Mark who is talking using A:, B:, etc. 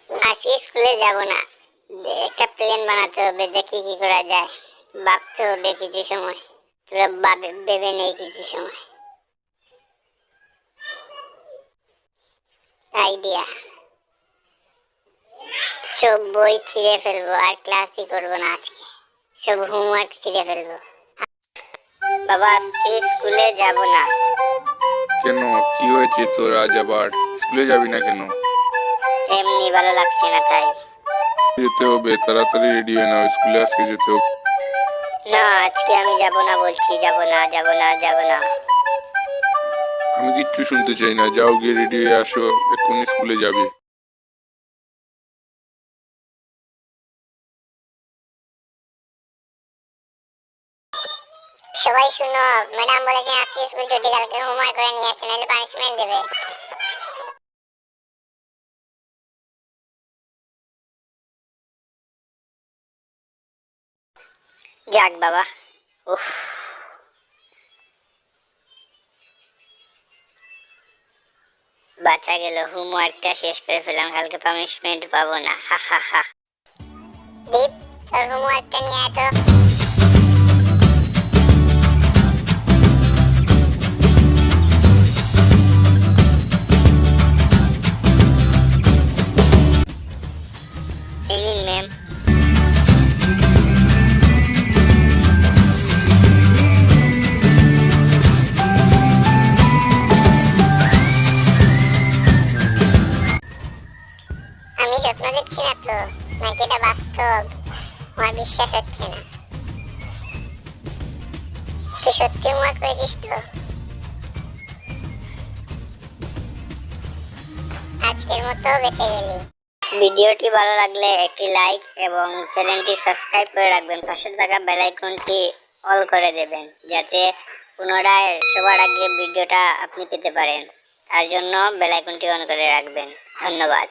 A: আজকে স্কুলে যাব না, একটা প্ল্যান বানাতে হবে, দেখি কি করা যায়। ভাবতে হবে কিছু সময়, তোরা ভেবে নেই কিছু সময়। আইডিয়া, সব বই ছিঁড়ে ফেলবো আর ক্লাসই করবো না। আজকে সব হোমওয়ার্ক ছিঁড়ে ফেলবো। বাবা আজকে স্কুলে যাব না।
B: কেন, কি হয়েছে তোর? আজ আবার স্কুলে যাবি না কেন?
A: এমনি ভালো লাগছে না তাই।
B: যেতে হবে, তাড়াতাড়ি রেডি হয়ে নাও, স্কুলে আজকে যেতে হবে।
A: না আজকে আমি যাব না বলছি, যাব না যাব না যাব না।
B: আমি কিচ্ছু শুনতে চাই না, যাও গিয়ে রেডি হয়ে আসো, এক্ষুনি স্কুলে যাবে।
A: সবাই শুনো, ম্যাডাম বলেছেন আজকে স্কুল ছুটি, কালকে হোমওয়ার্ক করে নিয়ে আসছে, নাহলে পানিশমেন্ট দেবে। যাক বাবা, উফ, বাঁচা গেল। হোমওয়ার্কটা শেষ করে ফেলাম, কালকে পানিশমেন্ট পাবো না। হা হা হা। দীপ, তোর হোমওয়ার্কটা নিয়ে আয় তো। এই নিন ম্যাম। আমি স্বপ্ন দেখছি না তো, নাকি এটা বাস্তব? আমার বিশ্বাস হচ্ছে না। তুই সত্যি হোমওয়ার্ক করেছিস তো? আজকের মতো বেঁচে গেলি। ভিডিওটি ভালো লাগলে একটি লাইক এবং চ্যানেলটি সাবস্ক্রাইব করে রাখবেন। পাশে থাকা বেল আইকনটি অল করে দেবেন, যাতে পুনরায় সবার আগে ভিডিওটা আপনি পেতে পারেন। তার জন্য বেল আইকনটি অন করে রাখবেন। ধন্যবাদ।